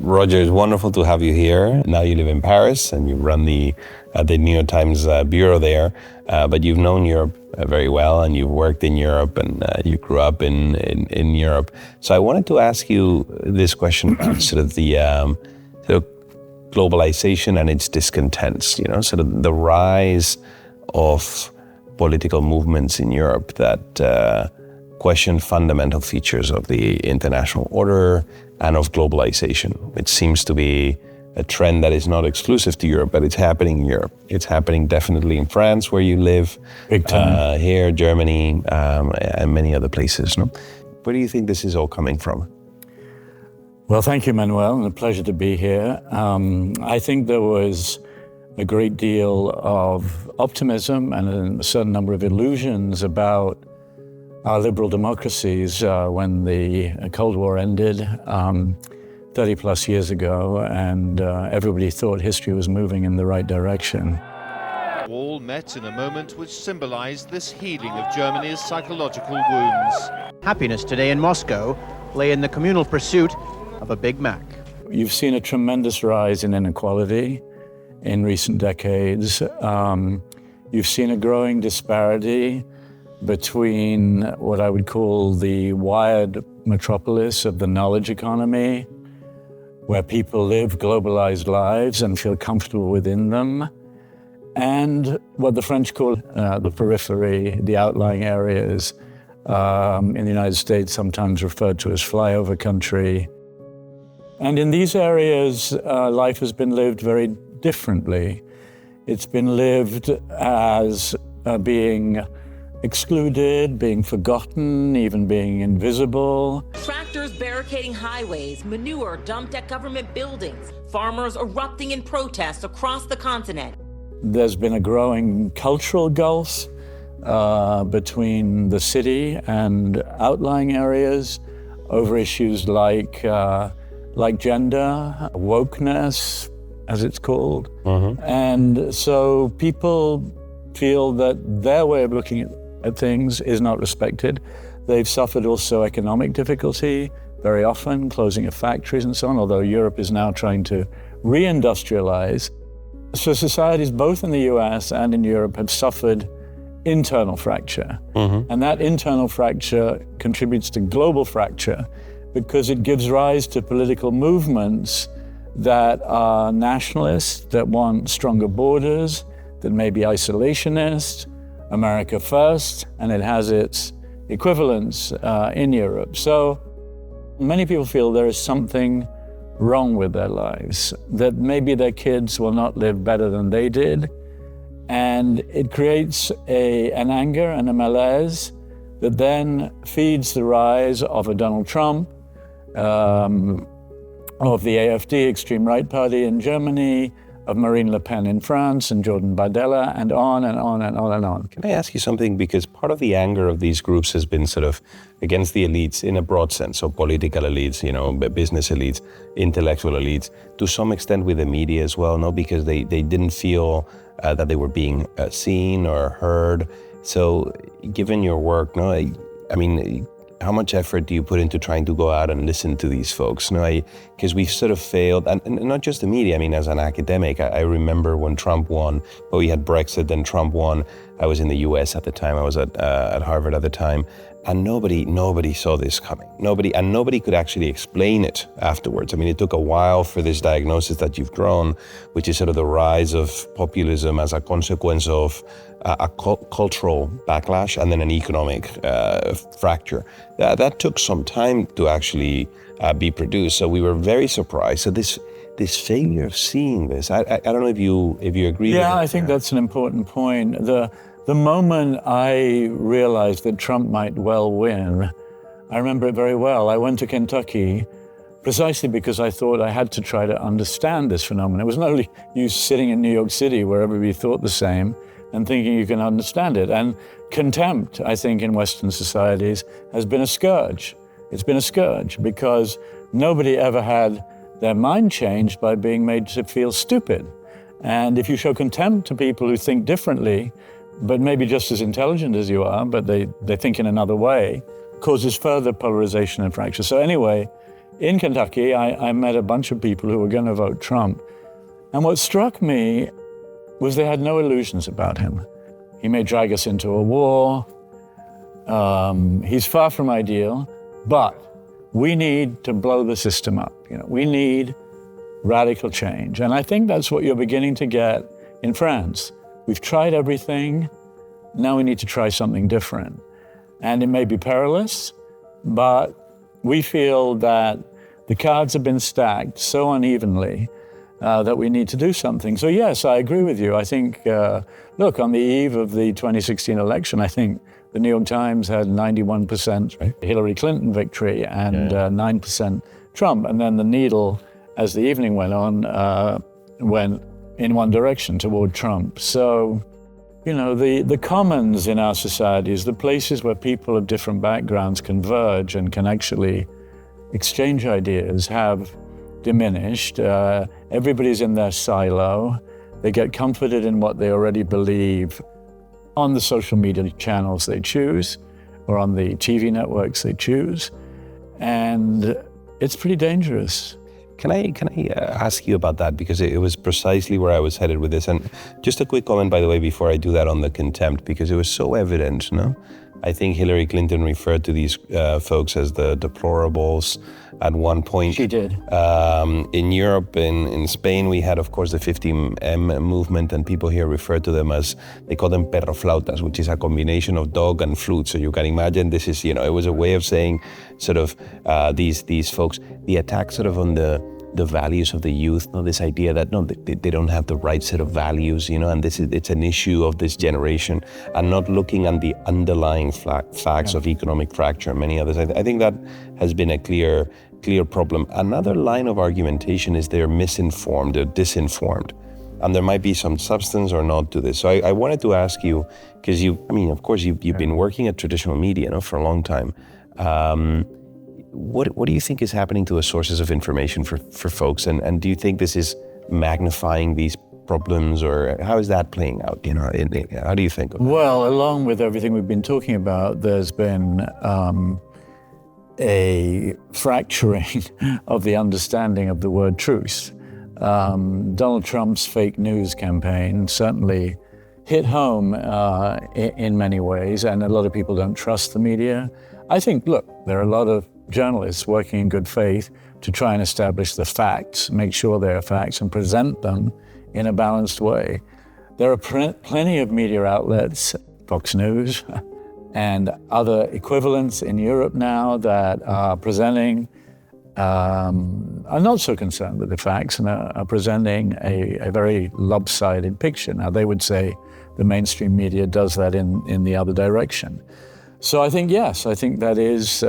Roger, it's wonderful to have you here. Now you live in Paris and you run the NYTimes bureau there, but you've known Europe very well and you've worked in Europe and you grew up in Europe. So I wanted to ask you this question about sort of the globalization and its discontents, sort of the rise of political movements in Europe that question fundamental features of the international order and of globalization. It seems to be a trend that is not exclusive to Europe, but it's happening in Europe. It's happening definitely in France, where you live, big time. Here, Germany, and many other places. No? Where do you think this is all coming from? Well, thank you, Manuel, and a pleasure to be here. I think there was a great deal of optimism and a certain number of illusions about our liberal democracies when the Cold War ended 30 plus years ago, and everybody thought history was moving in the right direction. All met in a moment which symbolized this healing of Germany's psychological wounds. Happiness today in Moscow lay in the communal pursuit of a Big Mac. You've seen a tremendous rise in inequality in recent decades. You've seen a growing disparity between what I would call the wired metropolis of the knowledge economy, where people live globalized lives and feel comfortable within them, and what the French call the periphery, the outlying areas, in the United States sometimes referred to as flyover country. And in these areas, life has been lived very differently. It's been lived as being excluded, being forgotten, even being invisible. Tractors barricading highways, manure dumped at government buildings, farmers erupting in protests across the continent. There's been a growing cultural gulf between the city and outlying areas over issues like gender, wokeness, as it's called. Mm-hmm. And so people feel that their way of looking at things is not respected. They've suffered also economic difficulty, very often closing of factories and so on, although Europe is now trying to re-industrialize. So societies both in the US and in Europe have suffered internal fracture. Mm-hmm. And that internal fracture contributes to global fracture because it gives rise to political movements that are nationalists, that want stronger borders, that may be isolationist, America first, and it has its equivalents in Europe. So many people feel there is something wrong with their lives, that maybe their kids will not live better than they did. And it creates an anger and a malaise that then feeds the rise of a Donald Trump, of the AfD, extreme right party in Germany, of Marine Le Pen in France and Jordan Bardella, and on and on and on and on. Can I ask you something? Because part of the anger of these groups has been sort of against the elites in a broad sense, so political elites, business elites, intellectual elites, to some extent with the media as well, no? Because they didn't feel that they were being seen or heard. So given your work, no, I mean, how much effort do you put into trying to go out and listen to these folks? Because we've sort of failed, and not just the media. I mean, as an academic, I remember when Trump won, but we had Brexit, then Trump won. I was in the US at the time. I was at Harvard at the time, and nobody saw this coming. Nobody could actually explain it afterwards. I mean, it took a while for this diagnosis that you've drawn, which is sort of the rise of populism as a consequence of a cultural backlash and then an economic fracture. That took some time to actually be produced. So we were very surprised. So this failure of seeing this, I don't know if you agree with it. Yeah, I think that's an important point. The moment I realized that Trump might well win, I remember it very well. I went to Kentucky precisely because I thought I had to try to understand this phenomenon. It was not only you sitting in New York City where everybody thought the same and thinking you can understand it. And contempt, I think, in Western societies has been a scourge. It's been a scourge because nobody ever had their mind changed by being made to feel stupid. And if you show contempt to people who think differently, but maybe just as intelligent as you are, but they think in another way, causes further polarization and fracture. So anyway, in Kentucky, I met a bunch of people who were going to vote Trump. And what struck me was they had no illusions about him. He may drag us into a war. He's far from ideal, but we need to blow the system up. We need radical change. And I think that's what you're beginning to get in France. We've tried everything. Now we need to try something different. And it may be perilous, but we feel that the cards have been stacked so unevenly that we need to do something. So yes, I agree with you. I think, look, on the eve of the 2016 election, I think the New York Times had 91% Hillary Clinton victory and 9% Trump. And then the needle, as the evening went on, went in one direction, toward Trump. So, the commons in our societies, the places where people of different backgrounds converge and can actually exchange ideas, have diminished. Everybody's in their silo. They get comforted in what they already believe on the social media channels they choose or on the TV networks they choose. And it's pretty dangerous. Can I ask you about that? Because it was precisely where I was headed with this. And just a quick comment, by the way, before I do that on the contempt, because it was so evident, no? I think Hillary Clinton referred to these folks as the deplorables at one point. She did. In Europe, in Spain, we had, of course, the 50M movement, and people here refer to them as, they call them perroflautas, which is a combination of dog and flute. So you can imagine this is, it was a way of saying sort of these folks, the attack sort of on the values of the youth, this idea that they don't have the right set of values, and it's an issue of this generation, and not looking at the underlying facts of economic fracture and many others. I think that has been a clear problem. Another line of argumentation is they're misinformed, they're disinformed, and there might be some substance or not to this. So I wanted to ask you, because of course you've been working at traditional media, for a long time. What do you think is happening to the sources of information for folks? And do you think this is magnifying these problems, or how is that playing out? How do you think of it? Well, along with everything we've been talking about, there's been a fracturing of the understanding of the word truth. Donald Trump's fake news campaign certainly hit home in many ways, and a lot of people don't trust the media. I think, look, there are a lot of journalists working in good faith to try and establish the facts, make sure they're facts, and present them in a balanced way. There are plenty of media outlets, Fox News, and other equivalents in Europe now that are presenting, are not so concerned with the facts and are presenting a very lopsided picture. Now, they would say the mainstream media does that in the other direction. So I think, yes, I think that is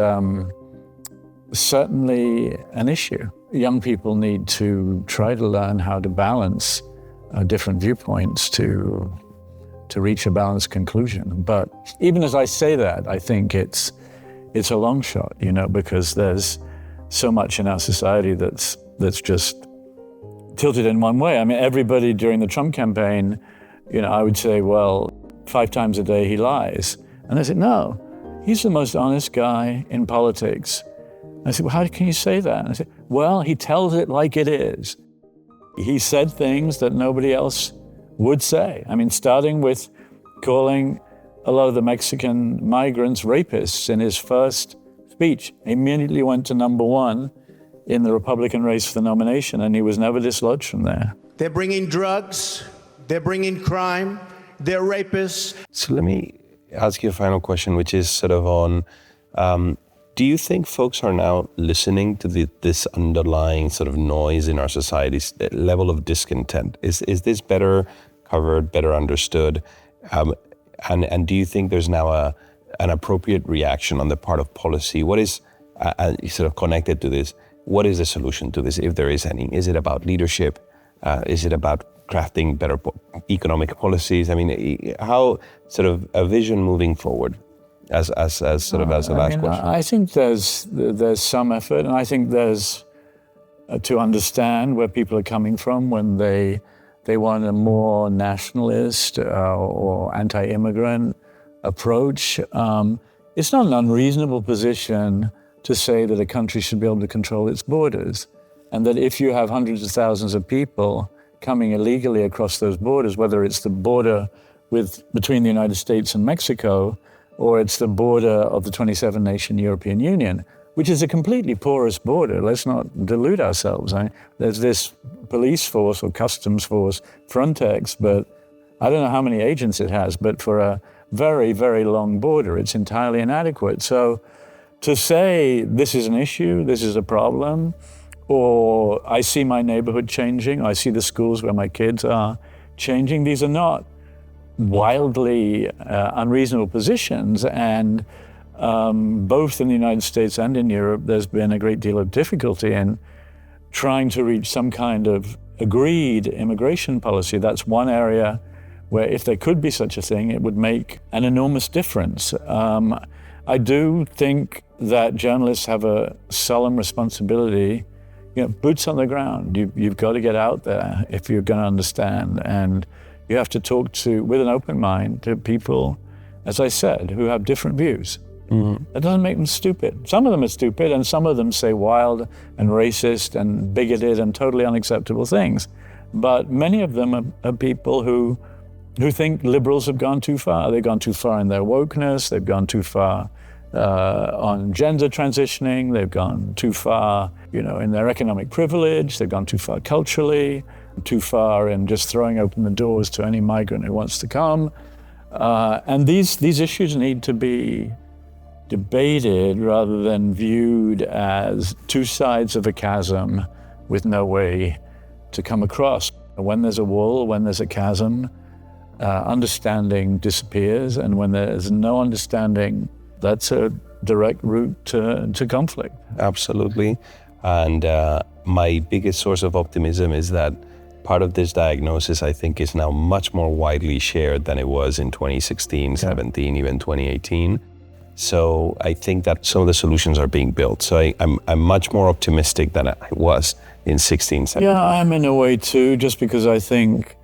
certainly an issue. Young people need to try to learn how to balance different viewpoints to reach a balanced conclusion. But even as I say that, I think it's a long shot, because there's so much in our society that's just tilted in one way. I mean, everybody during the Trump campaign, I would say, well, 5 times a day he lies. And they said, no, he's the most honest guy in politics. I said, well, how can you say that? And I said, well, he tells it like it is. He said things that nobody else would say. I mean, starting with calling a lot of the Mexican migrants rapists in his first speech. He immediately went to number 1 in the Republican race for the nomination, and he was never dislodged from there. They're bringing drugs, they're bringing crime, they're rapists. So let me ask you a final question, which is sort of on, do you think folks are now listening to this underlying sort of noise in our society's level of discontent? Is this better covered, better understood? And do you think there's now an appropriate reaction on the part of policy? What is sort of connected to this? What is the solution to this, if there is any? Is it about leadership? Is it about crafting better economic policies? I mean, how sort of a vision moving forward as a last question? I think there's some effort, and I think there's to understand where people are coming from when they want a more nationalist or anti-immigrant approach. It's not an unreasonable position to say that a country should be able to control its borders, and that if you have hundreds of thousands of people coming illegally across those borders, whether it's the border between the United States and Mexico, or it's the border of the 27-nation European Union, which is a completely porous border. Let's not delude ourselves. There's this police force or customs force, Frontex, but I don't know how many agents it has, but for a very, very long border, it's entirely inadequate. So to say this is an issue, this is a problem, or I see my neighborhood changing, I see the schools where my kids are changing, these are not wildly unreasonable positions. And both in the United States and in Europe, there's been a great deal of difficulty in trying to reach some kind of agreed immigration policy. That's one area where if there could be such a thing, it would make an enormous difference. I do think that journalists have a solemn responsibility, boots on the ground. You've got to get out there if you're going to understand. And you have to talk with an open mind to people, as I said, who have different views. Mm-hmm. That doesn't make them stupid. Some of them are stupid, and some of them say wild and racist and bigoted and totally unacceptable things. But many of them are people who think liberals have gone too far. They've gone too far in their wokeness. They've gone too far on gender transitioning. They've gone too far, in their economic privilege. They've gone too far culturally, too far in just throwing open the doors to any migrant who wants to come. And these issues need to be debated rather than viewed as two sides of a chasm with no way to come across. When there's a wall, when there's a chasm, understanding disappears, and when there's no understanding, that's a direct route to conflict. Absolutely. And my biggest source of optimism is that part of this diagnosis, I think, is now much more widely shared than it was in 2016, 17, even 2018. So I think that some of the solutions are being built. So I'm much more optimistic than I was in 16, 17. Yeah, I'm in a way too, just because I think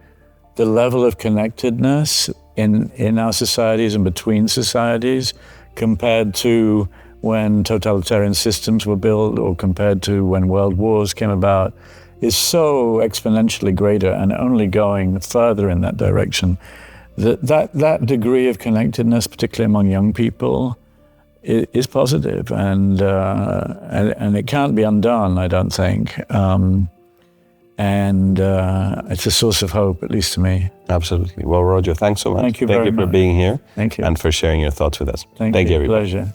the level of connectedness in our societies and between societies compared to when totalitarian systems were built or compared to when world wars came about is so exponentially greater and only going further in that direction. That degree of connectedness, particularly among young people, is positive, and it can't be undone, I don't think. And it's a source of hope, at least to me. Absolutely. Well, Roger, thanks so much. Thank you very much. Thank you for being here. Thank you. And for sharing your thoughts with us. Thank you, everybody. Pleasure.